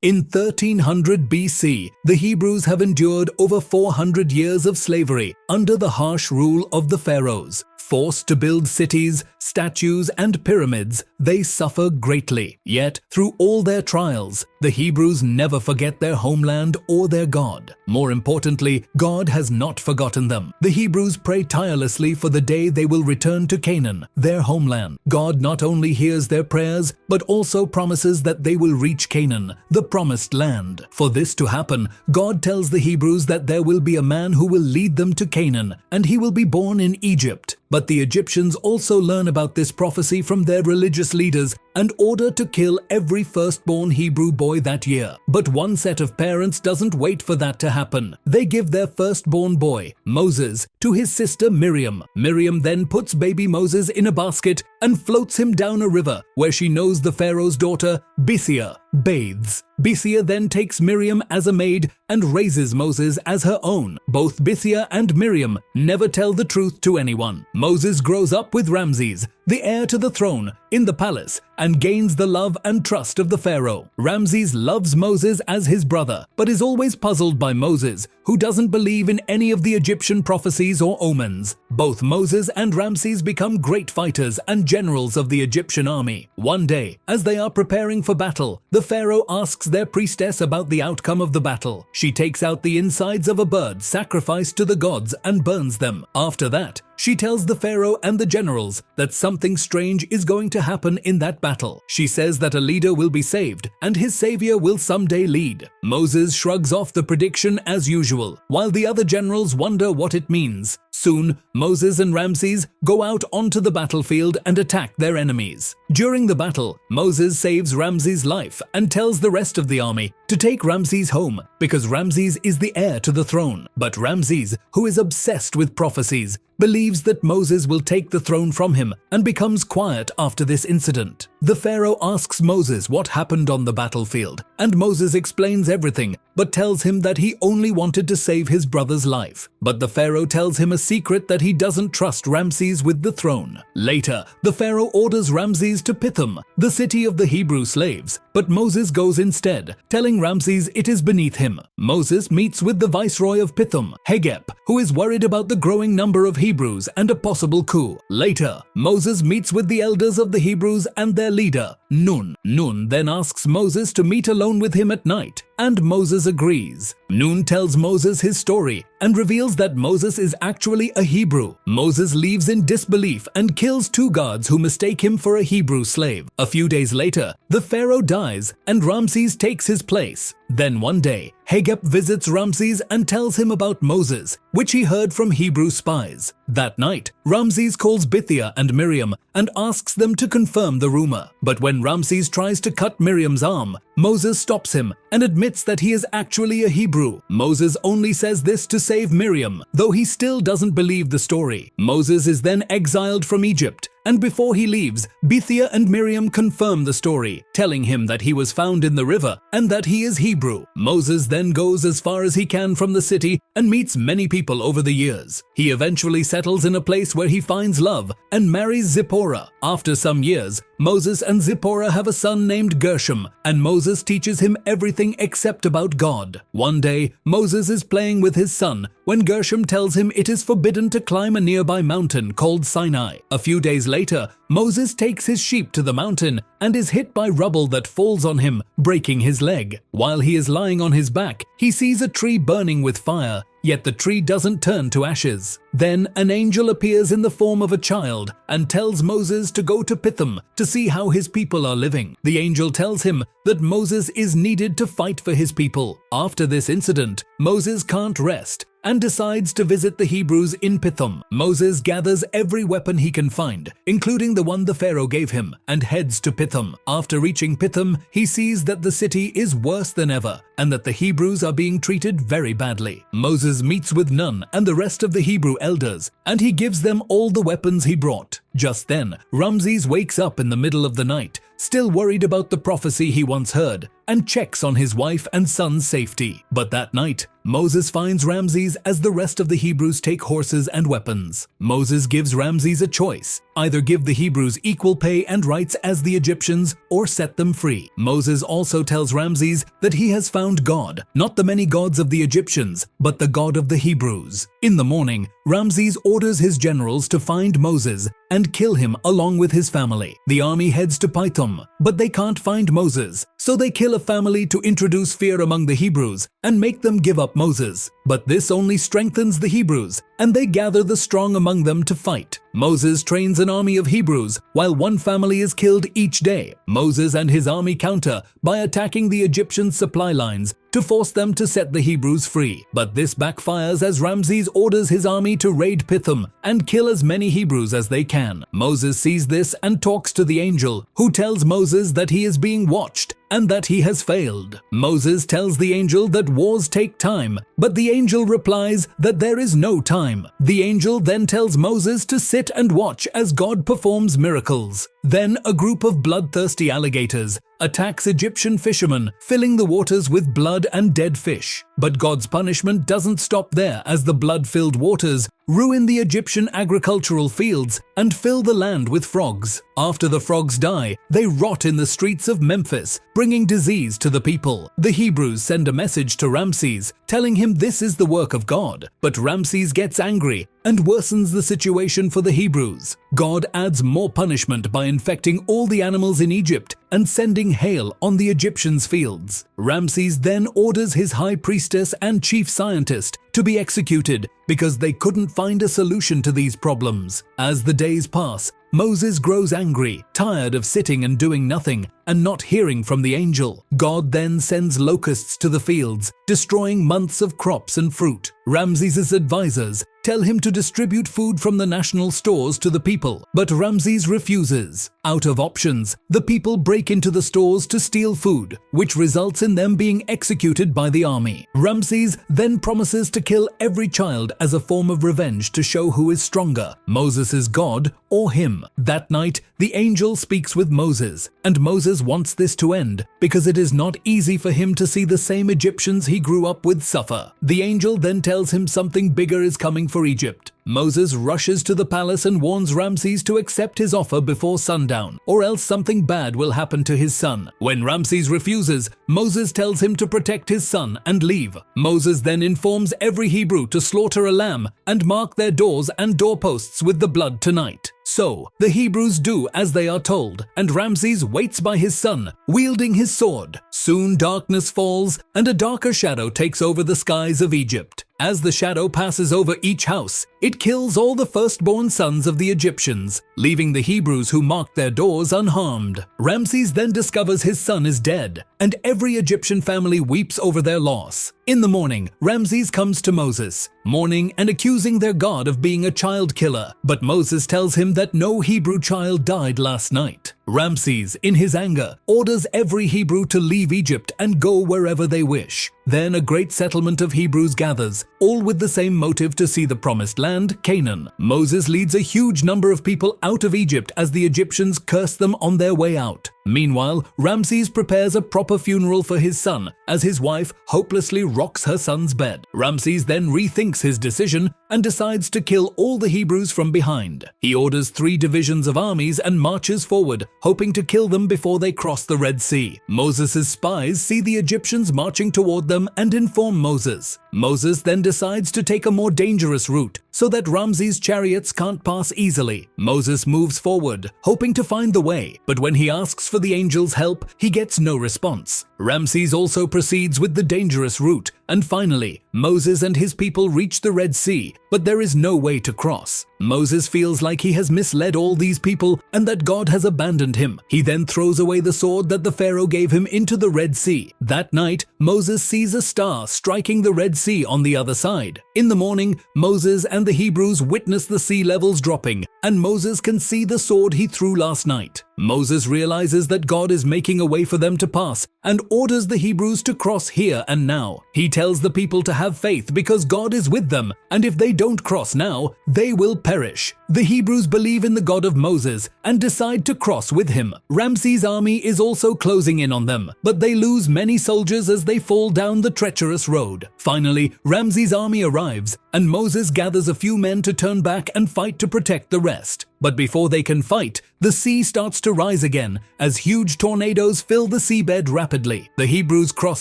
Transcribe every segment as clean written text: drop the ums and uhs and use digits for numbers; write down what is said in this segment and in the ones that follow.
In 1300 BC, the Hebrews have endured over 400 years of slavery under the harsh rule of the pharaohs. Forced to build cities, statues, and pyramids, they suffer greatly. Yet, through all their trials, the Hebrews never forget their homeland or their God. More importantly, God has not forgotten them. The Hebrews pray tirelessly for the day they will return to Canaan, their homeland. God not only hears their prayers, but also promises that they will reach Canaan, the promised land. For this to happen, God tells the Hebrews that there will be a man who will lead them to Canaan, and he will be born in Egypt. But the Egyptians also learn about this prophecy from their religious leaders and order to kill every firstborn Hebrew boy that year. But one set of parents doesn't wait for that to happen. They give their firstborn boy, Moses, to his sister Miriam. Miriam then puts baby Moses in a basket and floats him down a river where she knows the Pharaoh's daughter, Bithia, bathes. Bithia then takes Miriam as a maid and raises Moses as her own. Both Bithia and Miriam never tell the truth to anyone. Moses grows up with Ramses, the heir to the throne, in the palace and gains the love and trust of the Pharaoh. Ramses loves Moses as his brother, but is always puzzled by Moses, who doesn't believe in any of the Egyptian prophecies or omens. Both Moses and Ramses become great fighters and generals of the Egyptian army. One day, as they are preparing for battle, the Pharaoh asks their priestess about the outcome of the battle. She takes out the insides of a bird sacrificed to the gods and burns them. After that, she tells the Pharaoh and the generals that something strange is going to happen in that battle. She says that a leader will be saved and his savior will someday lead. Moses shrugs off the prediction as usual, while the other generals wonder what it means. Soon, Moses and Ramses go out onto the battlefield and attack their enemies. During the battle, Moses saves Ramses' life and tells the rest of the army to take Ramses home because Ramses is the heir to the throne. But Ramses, who is obsessed with prophecies, believes that Moses will take the throne from him and becomes quiet after this incident. The Pharaoh asks Moses what happened on the battlefield, and Moses explains everything, but tells him that he only wanted to save his brother's life. But the Pharaoh tells him a secret that he doesn't trust Ramses with the throne. Later, the Pharaoh orders Ramses to Pithom, the city of the Hebrew slaves, but Moses goes instead, telling Ramses it is beneath him. Moses meets with the viceroy of Pithom, Hegep, who is worried about the growing number of Hebrews and a possible coup. Later, Moses meets with the elders of the Hebrews and their leader, Nun. Nun then asks Moses to meet alone with him at night, and Moses agrees. Nun tells Moses his story and reveals that Moses is actually a Hebrew. Moses leaves in disbelief and kills two guards who mistake him for a Hebrew slave. A few days later, the Pharaoh dies and Ramses takes his place. Then one day, Hegep visits Ramses and tells him about Moses, which he heard from Hebrew spies. That night, Ramses calls Bithia and Miriam and asks them to confirm the rumor. But when Ramses tries to cut Miriam's arm, Moses stops him and admits that he is actually a Hebrew. Moses only says this to save Miriam, though he still doesn't believe the story. Moses is then exiled from Egypt, and before he leaves, Bithia and Miriam confirm the story, telling him that he was found in the river and that he is Hebrew. Moses then goes as far as he can from the city and meets many people over the years. He eventually settles in a place where he finds love and marries Zipporah. After some years, Moses and Zipporah have a son named Gershom, and Moses teaches him everything except about God. One day, Moses is playing with his son when Gershom tells him it is forbidden to climb a nearby mountain called Sinai. A few days later, Moses takes his sheep to the mountain and is hit by rubble that falls on him, breaking his leg. While he is lying on his back, he sees a tree burning with fire, yet the tree doesn't turn to ashes. Then an angel appears in the form of a child and tells Moses to go to Pithom to see how his people are living. The angel tells him that Moses is needed to fight for his people. After this incident, Moses can't rest and decides to visit the Hebrews in Pithom. Moses gathers every weapon he can find, including the one the Pharaoh gave him, and heads to Pithom. After reaching Pithom, he sees that the city is worse than ever and that the Hebrews are being treated very badly. Moses meets with Nun and the rest of the Hebrew elders, and he gives them all the weapons he brought. Just then, Ramses wakes up in the middle of the night, still worried about the prophecy he once heard, and checks on his wife and son's safety. But that night, Moses finds Ramses as the rest of the Hebrews take horses and weapons. Moses gives Ramses a choice: either give the Hebrews equal pay and rights as the Egyptians or set them free. Moses also tells Ramses that he has found God, not the many gods of the Egyptians, but the God of the Hebrews. In the morning, Ramses orders his generals to find Moses and kill him along with his family. The army heads to Pithom, but they can't find Moses, so they kill a family to introduce fear among the Hebrews and make them give up Moses. But this only strengthens the Hebrews, and they gather the strong among them to fight. Moses trains an army of Hebrews, while one family is killed each day. Moses and his army counter by attacking the Egyptian supply lines to force them to set the Hebrews free. But this backfires as Ramses orders his army to raid Pithom and kill as many Hebrews as they can. Moses sees this and talks to the angel, who tells Moses that he is being watched and that he has failed. Moses tells the angel that wars take time, but the angel replies that there is no time. The angel then tells Moses to sit and watch as God performs miracles. Then a group of bloodthirsty alligators attacks Egyptian fishermen, filling the waters with blood and dead fish. But God's punishment doesn't stop there, as the blood-filled waters ruin the Egyptian agricultural fields and fill the land with frogs. After the frogs die, they rot in the streets of Memphis, bringing disease to the people. The Hebrews send a message to Ramses, telling him this is the work of God. But Ramses gets angry and worsens the situation for the Hebrews. God adds more punishment by infecting all the animals in Egypt and sending hail on the Egyptians' fields. Ramses then orders his high priestess and chief scientist to be executed because they couldn't find a solution to these problems. As the days pass, Moses grows angry, tired of sitting and doing nothing and not hearing from the angel. God then sends locusts to the fields, destroying months of crops and fruit. Ramses' advisors tell him to distribute food from the national stores to the people, but Ramses refuses. Out of options, the people break into the stores to steal food, which results in them being executed by the army. Ramses then promises to kill every child as a form of revenge to show who is stronger, Moses' God or him. That night, the angel speaks with Moses, and Moses wants this to end because it is not easy for him to see the same Egyptians he grew up with suffer. The angel then tells him something bigger is coming for Egypt. Moses rushes to the palace and warns Ramses to accept his offer before sundown, or else something bad will happen to his son. When Ramses refuses, Moses tells him to protect his son and leave. Moses then informs every Hebrew to slaughter a lamb and mark their doors and doorposts with the blood tonight. So, the Hebrews do as they are told, and Ramses waits by his son, wielding his sword. Soon darkness falls, and a darker shadow takes over the skies of Egypt. As the shadow passes over each house, it kills all the firstborn sons of the Egyptians, leaving the Hebrews who marked their doors unharmed. Ramses then discovers his son is dead, and every Egyptian family weeps over their loss. In the morning, Ramses comes to Moses, mourning and accusing their God of being a child killer, but Moses tells him that no Hebrew child died last night. Ramses, in his anger, orders every Hebrew to leave Egypt and go wherever they wish. Then a great settlement of Hebrews gathers, all with the same motive to see the promised land, Canaan. Moses leads a huge number of people out of Egypt as the Egyptians curse them on their way out. Meanwhile, Ramses prepares a proper funeral for his son as his wife hopelessly rocks her son's bed. Ramses then rethinks his decision and decides to kill all the Hebrews from behind. He orders 3 divisions of armies and marches forward, hoping to kill them before they cross the Red Sea. Moses' spies see the Egyptians marching toward them and inform Moses. Moses then decides to take a more dangerous route so that Ramses' chariots can't pass easily. Moses moves forward, hoping to find the way, but when he asks for the angel's help, he gets no response. Ramses also proceeds with the dangerous route, and finally, Moses and his people reach the Red Sea, but there is no way to cross. Moses feels like he has misled all these people and that God has abandoned him. He then throws away the sword that the Pharaoh gave him into the Red Sea. That night, Moses sees a star striking the Red Sea on the other side. In the morning, Moses and the Hebrews witness the sea levels dropping, and Moses can see the sword he threw last night. Moses realizes that God is making a way for them to pass and orders the Hebrews to cross here and now. He tells the people to have faith because God is with them, and if they don't cross now, they will perish. The Hebrews believe in the God of Moses and decide to cross with him. Ramses' army is also closing in on them, but they lose many soldiers as they fall down the treacherous road. Finally, Ramses' army arrives, and Moses gathers a few men to turn back and fight to protect the rest. But before they can fight, the sea starts to rise again as huge tornadoes fill the seabed rapidly. The Hebrews cross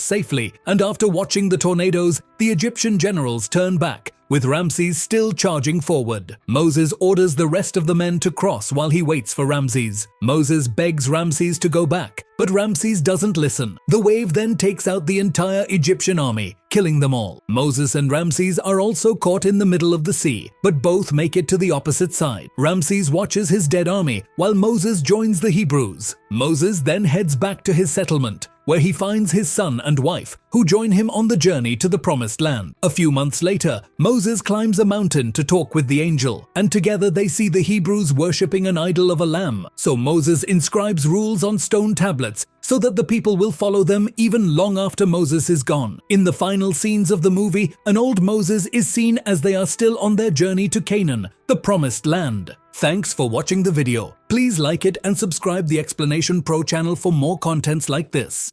safely, and after watching the tornadoes, the Egyptian generals turn back, with Ramses still charging forward. Moses orders the rest of the men to cross while he waits for Ramses. Moses begs Ramses to go back, but Ramses doesn't listen. The wave then takes out the entire Egyptian army, killing them all. Moses and Ramses are also caught in the middle of the sea, but both make it to the opposite side. Ramses watches his dead army while Moses joins the Hebrews. Moses then heads back to his settlement, where he finds his son and wife, who join him on the journey to the Promised Land. A few months later, Moses climbs a mountain to talk with the angel, and together they see the Hebrews worshipping an idol of a lamb. So Moses inscribes rules on stone tablets so that the people will follow them even long after Moses is gone. In the final scenes of the movie, an old Moses is seen as they are still on their journey to Canaan, the Promised Land. Thanks for watching the video. Please like it and subscribe the Explanation Pro channel for more contents like this.